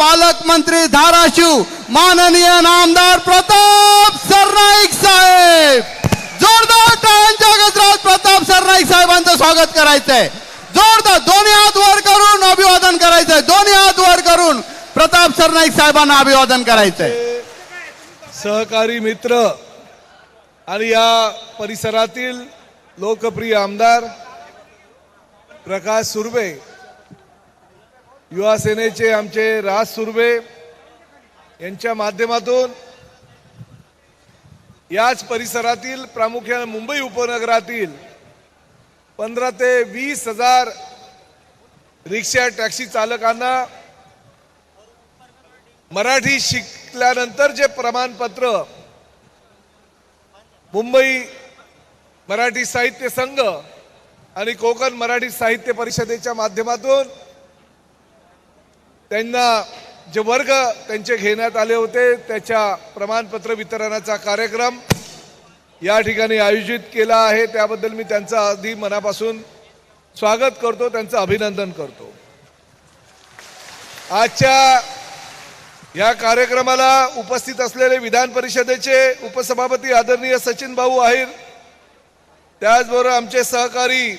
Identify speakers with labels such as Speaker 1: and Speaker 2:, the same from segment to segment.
Speaker 1: पालकमंत्री धाराशिव माननीय आमदार प्रताप सरनाईक साहेब, जोरदार टाळ्यांच्या गजरात प्रताप सरनाईक साहेबांचं स्वागत करायचंय. जोरदार दोन्ही हात वर करून अभिवादन करायचंय. दोन्ही हात वर करून प्रताप सरनाईक साहेबांना अभिवादन करायचंय.
Speaker 2: सहकारी मित्र आणि या परिसरातील लोकप्रिय आमदार प्रकाश सुर्वे, युवा सेनेचे आमचे राज सुर्वे यांच्या माध्यमातून याच परिसरातील प्रामुख्याने मुंबई उपनगरातील 15 ते 20 हजार रिक्षा टॅक्सी चालकांना मराठी शिकल्यानंतर जे प्रमाणपत्र मुंबई मराठी साहित्य संघ आणि कोकण मराठी साहित्य परिषदेच्या माध्यमातून त्यांना जे वर्ग त्यांचे घेण्यात आले होते त्याच्या प्रमाणपत्र वितरणाचा कार्यक्रम या ठिकाणी आयोजित केला आहे. त्याबद्दल मी त्यांचं अगदी मनापासून स्वागत करतो, त्यांचं अभिनंदन करतो. आजच्या या कार्यक्रमाला उपस्थित असलेले विधान परिषदेचे उपसभापती आदरणीय सचिन भाऊ आहेर, त्याचबरोबर आमचे सहकारी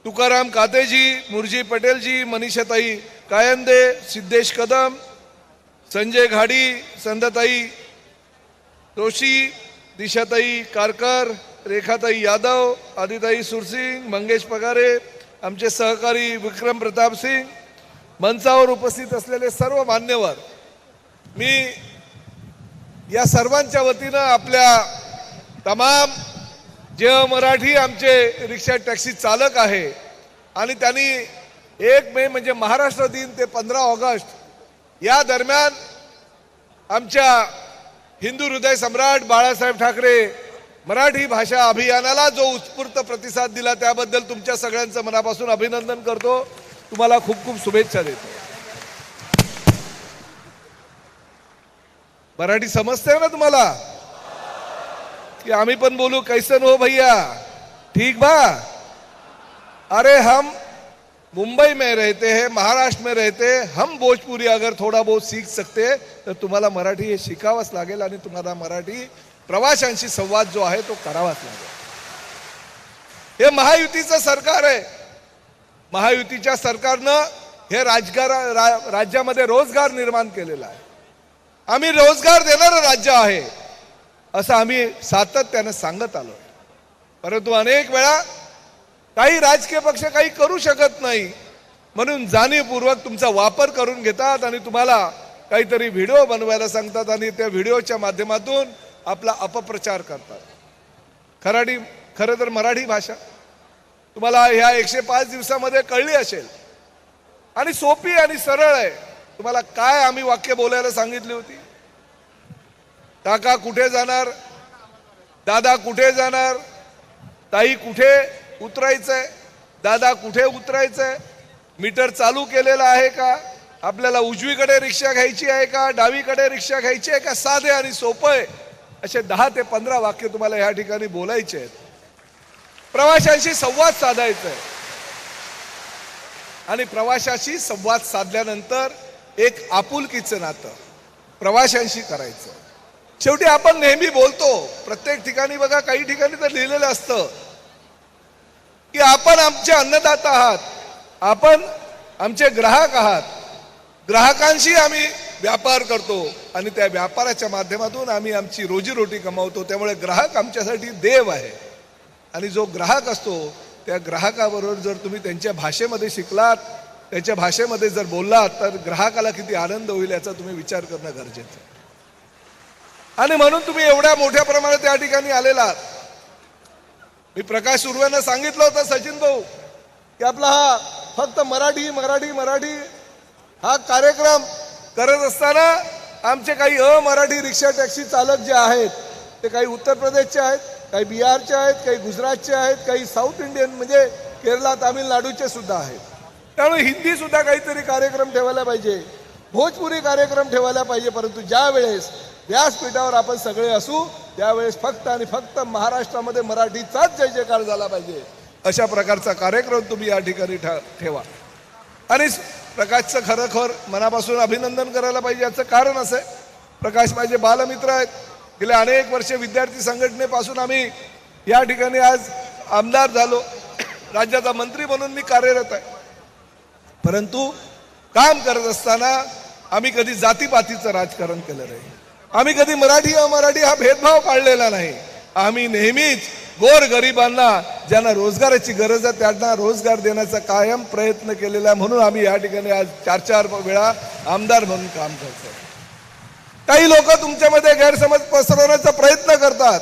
Speaker 2: तुकाराम कातेजी, मुरजी पटेलजी, मनीषाताई कायंदे, सिद्धेश कदम, संजय घाडी, संध्याताई जोशी, दिशाताई कारकर, रेखाताई यादव, आदिताई सुरसिंग, मंगेश पगारे, आमचे सहकारी विक्रम प्रताप सिंग, मंचावर उपस्थित असलेले सर्व मान्यवर, मी या सर्वांच्या वतीनं आपल्या तमाम जे मराठी आमचे रिक्षा टॅक्सी चालक आहे आणि त्यांनी 1 मे म्हणजे महाराष्ट्र दिन ते 15 ऑगस्ट या दरम्यान आमच्या हिंदू हृदय सम्राट बाळासाहेब ठाकरे मराठी भाषा अभियानाला जो उत्स्फूर्त प्रतिसाद दिला त्याबद्दल तुमच्या सगळ्यांचं मनापासून अभिनंदन करतो. तुम्हाला खूप खूप शुभेच्छा देतो. मराठी समजते ना तुम्हाला कि आम्ही पण बोलू कैसन हो भैया, ठीक बा? अरे हम मुंबई में रहते हैं, महाराष्ट्र में रहते हैं, हम भोजपुरी अगर थोड़ा बहुत सीख सकते तर तुम्हाला मराठी हे शिकावंच लागेल आणि तुम्हाला मराठी प्रवाशांशी संवाद जो आहे तो करावाच लागेल. हे महायुतीचं सरकार आहे. महायुतीच्या सरकारनं हे राज्यामध्ये रोजगार निर्माण केलेला आहे. आम्ही रोजगार देणारं राज्य आहे असं आम्ही सातत्याने सांगत आलो. परंतु अनेक वेळा काही राजकीय पक्ष काही करू शकत नाही म्हणून जाणीवपूर्वक तुमचा वापर करून घेतात आणि तुम्हाला काहीतरी व्हिडिओ बनवायला सांगतात आणि त्या व्हिडिओच्या माध्यमातून आपला अपप्रचार करतात. खरं तर मराठी भाषा तुम्हाला ह्या 105 दिवसामध्ये कळली असेल आणि सोपी आणि सरळ आहे. तुम्हाला काय आम्ही वाक्य बोलायला सांगितली होती? काका कुठे जाणार, दादा कुठे जाणार, ताई कुठे उतरायचंय, दादा कुठे उतरायचंय, मीटर चालू केलेला आहे का, आपल्याला उजवीकडे रिक्षा घ्यायची आहे का, डावीकडे रिक्षा घ्यायची आहे का, साधे आणि सोपे असे 10 ते 15 वाक्य तुम्हाला या ठिकाणी बोलायचे आहेत. प्रवाशांशी संवाद साधायचा आहे आणि प्रवाशाशी संवाद साधल्यानंतर एक आपुलकीचं नातं प्रवाशांशी करायचं. शेवटी आपण नेहमी बोलतो प्रत्येक ठिकाणी, बघा काही ठिकाणी तर लिहिलेलं असतं की आपण आमचे अन्नदाता आहात, आपण आमचे ग्राहक आहात, ग्राहकांशी आम्ही व्यापार करतो आणि त्या व्यापाराच्या माध्यमातून आम्ही आमची रोजीरोटी कमावतो. त्यामुळे ग्राहक आमच्यासाठी देव आहे आणि जो ग्राहक असतो त्या ग्राहकाबरोबर जर तुम्ही त्यांच्या भाषेमध्ये शिकलात, त्याच्या भाषेमध्ये जर बोललात तर ग्राहकाला किती आनंद होईल याचा तुम्ही विचार करणं गरजेचं आहे. आणि म्हणून तुम्ही एवढ्या मोठ्या प्रमाणात त्या ठिकाणी आलेला आहात. मी प्रकाश सुर्वेनं सांगितलं होतं सचिन भाऊ की आपला हा फक्त मराठी मराठी मराठी हा कार्यक्रम करत असताना आमचे काही अमराठी रिक्षा टॅक्सी चालक जे आहेत ते काही उत्तर प्रदेशचे आहेत, काही बिहारचे आहेत, काही गुजरातचे आहेत, काही साऊथ इंडियन म्हणजे केरला तामिळनाडूचे सुद्धा आहेत. त्यामुळे हिंदी सुद्धा काहीतरी कार्यक्रम ठेवायला पाहिजे, भोजपुरी कार्यक्रम ठेवायला पाहिजे. परंतु ज्या वेळेस व्यासपीठावर आपण सगळे असू त्यावेळेस फक्त आणि फक्त महाराष्ट्रामध्ये मराठीचाच जय जयकार झाला पाहिजे अशा प्रकारचा कार्यक्रम तुम्ही या ठिकाणी ठेवा. आणि प्रकाशचं खरोखर मनापासून अभिनंदन करायला पाहिजे. याचं कारण असं आहे, प्रकाश माझे बालमित्र आहेत. गेले अनेक वर्ष विद्यार्थी संघटनेपासून आम्ही या ठिकाणी आज आमदार झालो, राज्याचा मंत्री म्हणून मी कार्यरत आहे. परंतु काम करत असताना आम्ही कधी जातीपातीचं राजकारण केलं नाही. आम्ही कधी मराठी अमराठी हा भेदभाव पाळलेला नाही. आम्ही नेहमीच गोरगरिबांना ज्यांना रोजगाराची गरज आहे त्यांना रोजगार देण्याचा कायम प्रयत्न केलेला आहे. म्हणून आम्ही या ठिकाणी आज 4-4 वेळा आमदार म्हणून काम करतो. काही लोक तुमच्यामध्ये गैरसमज पसरवण्याचा प्रयत्न करतात,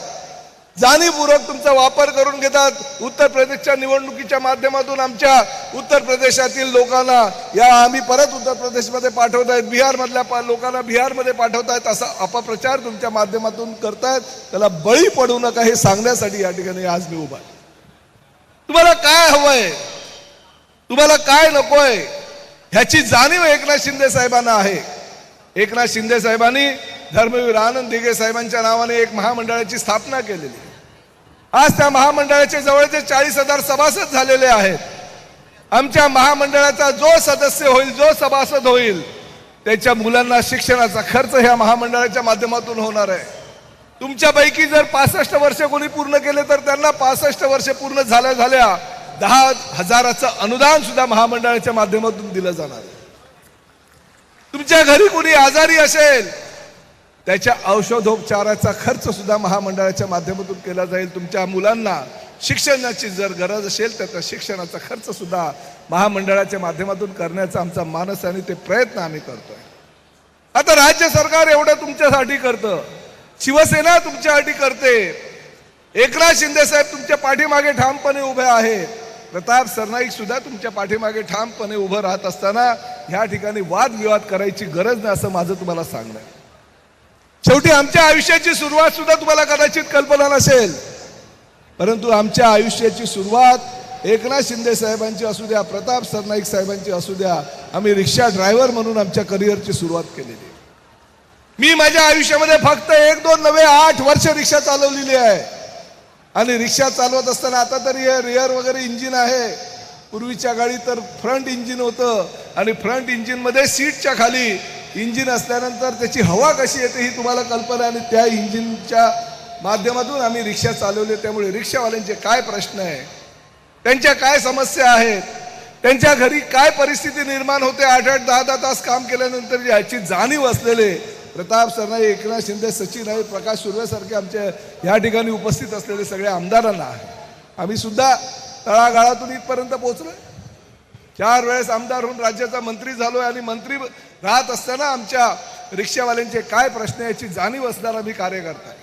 Speaker 2: जाणीवपूर्वक तुमचा वापर करून घेतात. उत्तर प्रदेशच्या निवडणुकीच्या माध्यमातून आमच्या उत्तर प्रदेशातील लोकांना आम्ही परत उत्तर प्रदेशमध्ये पाठवत आहेत, बिहारमधल्या लोकांना बिहारमध्ये पाठवत आहेत, असा अपप्रचार तुमच्या माध्यमातून करतायत. त्याला बळी पडू नका हे सांगण्यासाठी या ठिकाणी आज मी उभा आहे. तुम्हाला काय हवंय, तुम्हाला काय नकोय ह्याची जाणीव एकनाथ शिंदे साहेबांना आहे. एकनाथ शिंदे साहेबांनी धर्मवीर आनंद दिघे साहेबांच्या नावाने एक महामंडळाची स्थापना केलेली. आज त्या महामंडळाचे जवळचे 40,000 सभासद झालेले आहेत. आमच्या महामंडळाचा जो सदस्य होईल, जो सभासद होईल, त्याच्या मुलांना शिक्षणाचा खर्च ह्या महामंडळाच्या माध्यमातून होणार आहे. तुमच्यापैकी जर 65 वर्ष कोणी पूर्ण केले तर त्यांना 65 वर्ष पूर्ण झाल्या 10,000चं अनुदान सुद्धा महामंडळाच्या माध्यमातून दिलं जाणार आहे. तुमच्या घरी कोणी आजारी असेल त्याच्या औषधोपचाराचा खर्च सुद्धा महामंडळाच्या माध्यमातून केला जाईल. तुमच्या मुलांना शिक्षणाची जर गरज असेल तर त्या शिक्षणाचा खर्च सुद्धा महामंडळाच्या माध्यमातून करण्याचा आमचा मानस आणि ते प्रयत्न आम्ही करतोय. आता राज्य सरकार एवढं तुमच्यासाठी करतं, शिवसेना तुमच्यासाठी करते, एकनाथ शिंदे साहेब तुमच्या पाठीमागे ठामपणे उभे आहेत, प्रताप सरनाईक सुद्धा तुमच्या पाठीमागे ठामपणे उभं राहत असताना ह्या ठिकाणी वादविवाद करायची गरज नाही असं माझं तुम्हाला सांगणं आहे. शेवटी आमच्या आयुष्याची सुरुवात सुद्धा तुम्हाला कदाचित कल्पना नसेल, परंतु आमच्या आयुष्याची सुरुवात एकनाथ शिंदे साहेबांची असू द्या, प्रताप सरनाईक साहेबांची असू द्या, आम्ही रिक्षा ड्रायव्हर म्हणून आमच्या करिअरची सुरुवात केलेली. मी माझ्या आयुष्यामध्ये फक्त 1-2 नव्हे 8 वर्ष रिक्षा चालवलेली आहे. आणि रिक्षा चालवत असताना आता तरी हे रिअर वगैरे इंजिन आहे, पूर्वीच्या काळी तर फ्रंट इंजिन होतं आणि फ्रंट इंजिनमध्ये सीटच्या खाली इंजिन असल्यानंतर त्याची हवा कशी येते ही तुम्हाला कल्पना. आणि त्या इंजिनच्या माध्यमातून आम्ही रिक्षा चालवले. त्यामुळे रिक्षावाल्यांचे काय प्रश्न आहे, त्यांच्या काय समस्या आहेत, त्यांच्या घरी काय परिस्थिती निर्माण होते 8-8, 10-10 तास काम केल्यानंतर याची जाणीव असलेले प्रताप सरनाईक, एकनाथ शिंदे, सचिन आहे, प्रकाश सुर्वेसारखे आमच्या या ठिकाणी उपस्थित असलेले सगळे आमदारांना आहे. आम्ही सुद्धा तळागाळातून इथपर्यंत पोहोचलोय. 4 वेळेस आमदार होऊन राज्याचा मंत्री झालोय आणि मंत्री राहत असताना आमच्या रिक्षावाल्यांचे काय प्रश्न याची जाणीव असणारा मी कार्यकर्ता आहे.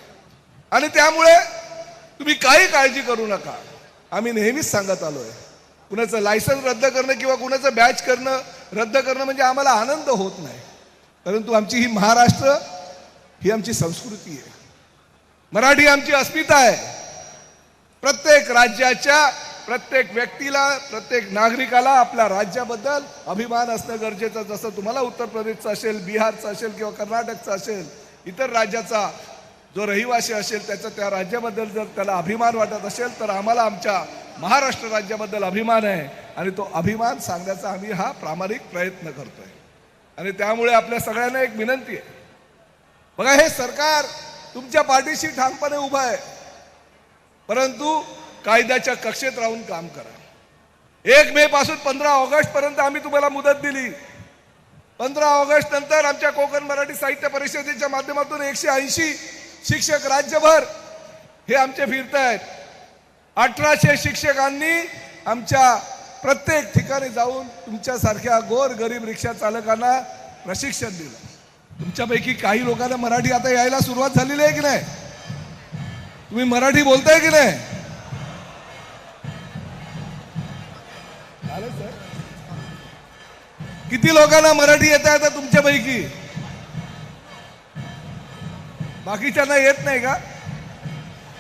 Speaker 2: आणि त्यामुळे तुम्ही काही काळजी करू नका. आम्ही नेहमीच सांगत आलोय, कुणाचं लायसन्स रद्द करणं किंवा कुणाचं बॅच रद्द करणं म्हणजे आम्हाला आनंद होत नाही, परंतु आमची ही महाराष्ट्र ही आमची संस्कृती आहे, मराठी आमची अस्मिता आहे. प्रत्येक राज्याच्या प्रत्येक व्यक्तीला, प्रत्येक नागरिकाला आपल्या राज्याबद्दल अभिमान असणं गरजेचं. जसं तुम्हाला उत्तर प्रदेशचा असेल, बिहारचा असेल किंवा कर्नाटकचा असेल, इतर राज्याचा जो रहिवासी असेल त्याचा त्या राज्याबद्दल जर त्याला अभिमान वाटत असेल तर आम्हाला आमच्या महाराष्ट्र राज्याबद्दल अभिमान आहे. आणि तो अभिमान सांगण्याचा आम्ही हा प्रामाणिक प्रयत्न करतोय. आणि त्यामुळे आपल्या सगळ्यांना एक विनंती आहे, बघा हे सरकार तुमच्या पाठीशी ठामपणे उभं आहे, परंतु कायद्याच्या कक्षेत राहून काम करा. 1 मे पासून 15 ऑगस्ट पर्यंत आम्ही तुम्हाला मुदत दिली. 15 ऑगस्ट नंतर आमच्या कोकण मराठी साहित्य परिषदेच्या माध्यमातून 180 शिक्षक राज्यभर हे आमचे फिरत आहेत. 1800 शिक्षकांनी आमच्या प्रत्येक ठिकाणी जाऊन तुमच्यासारख्या गोर गरीब रिक्षा चालकांना प्रशिक्षण दिलं. तुमच्यापैकी काही लोकांना मराठी आता यायला सुरुवात झालेली आहे की नाही? तुम्ही मराठी बोलताय की नाही? किती लोकांना मराठी येत आहे आता तुमच्यापैकी? बाकीच्यांना येत नाही का?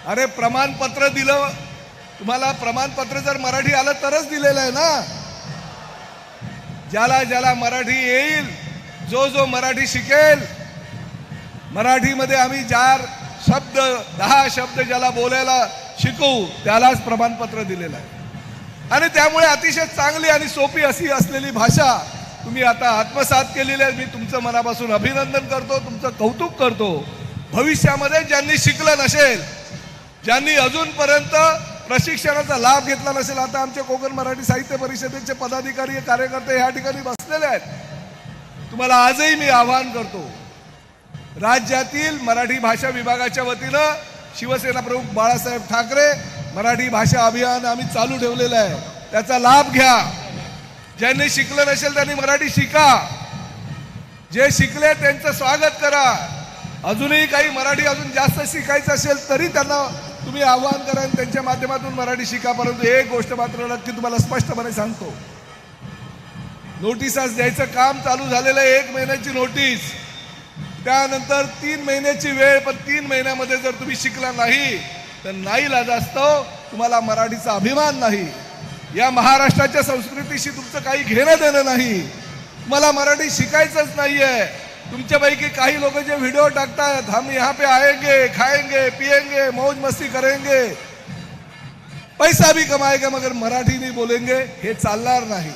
Speaker 2: अरे प्रमाणपत्र दिलं तुम्हाला, प्रमाणपत्र जर मराठी आलं तरच दिलेलं आहे ना. ज्याला ज्याला मराठी येईल, जो जो मराठी शिकेल, मराठीमध्ये आम्ही 4 शब्द 10 शब्द ज्याला बोलायला शिकवू त्यालाच प्रमाणपत्र दिलेलं आहे. आणि त्यामुळे अतिशय चांगली आणि सोपी अशी असलेली भाषा तुम्ही आता आत्मसात केलेले आहे. मी तुमचं मनापासून अभिनंदन करतो, तुमचं कौतुक करतो. भविष्यामध्ये ज्यांनी शिकलं नसेल, ज्यांनी अजूनपर्यंत प्रशिक्षणाचा लाभ घेतला नसेल, आता आमचे कोकण मराठी साहित्य परिषदेचे पदाधिकारी कार्यकर्ते या ठिकाणी बसलेले आहेत. तुम्हाला आजही मी आवाहन करतो, राज्यातील मराठी भाषा विभागाच्या वतीनं शिवसेना प्रमुख बाळासाहेब ठाकरे मराठी भाषा अभियान आम्ही चालू ठेवलेलं आहे. त्याचा लाभ घ्या. ज्यांनी शिकलं नसेल त्यांनी मराठी शिका. जे शिकले त्यांचं स्वागत करा. अजूनही काही मराठी अजून जास्त शिकायचं असेल तरी त्यांना तुम्ही आवाहन करा आणि त्यांच्या माध्यमातून मराठी शिका. परंतु एक गोष्ट मात्र नक्की तुम्हाला स्पष्टपणे सांगतो, नोटिसास द्यायचं काम चालू झालेलं आहे. 1 महिन्याची नोटीस, त्यानंतर 3 महिन्याची वेळ. पण 3 महिन्यामध्ये जर तुम्ही शिकला नाही तर नाईलाजास्तव तुम्हाला मराठीचा अभिमान नाही. या महाराष्ट्राच्या संस्कृतीशी तुमचं काही घेणं देणं नाही. तुम्हाला मराठी शिकायचंच नाहीये. तुमच्यापैकी काही लोक जे व्हिडिओ टाकतात, हम यहाँ पे आएंगे, खाएंगे, पिएंगे, मौज मस्ती करेंगे, पैसा भी कमाएंगे, मगर मराठी नहीं बोलेंगे, हे चालणार नाही.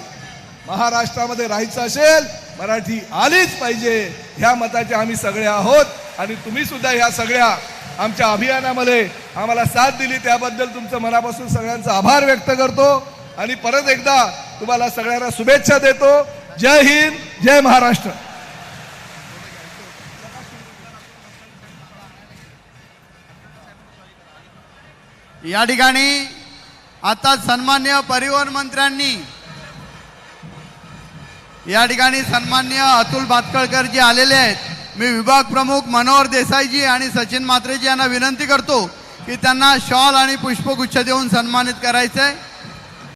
Speaker 2: महाराष्ट्रामध्ये राहायचं असेल मराठी आलीच पाहिजे. ह्या मताचे आम्ही सगळे आहोत आणि तुम्ही सुद्धा ह्या सगळ्या आमच्या अभियानामध्ये आम्हाला साथ दिली त्याबद्दल तुमचं मनापासून सगळ्यांचा आभार व्यक्त करतो आणि परत एकदा तुम्हाला सगळ्यांना शुभेच्छा देतो. जय हिंद, जय महाराष्ट्र.
Speaker 1: या ठिकाणी आता सन्मान्य परिवहन मंत्र्यांनी या ठिकाणी सन्मान्य अतुल भातखळकर जी आलेले आहेत. मी विभाग प्रमुख मनोहर देसाईजी आणि सचिन म्हात्रेजी यांना विनंती करतो की त्यांना शॉल आणि पुष्पगुच्छ देऊन सन्मानित करायचंय.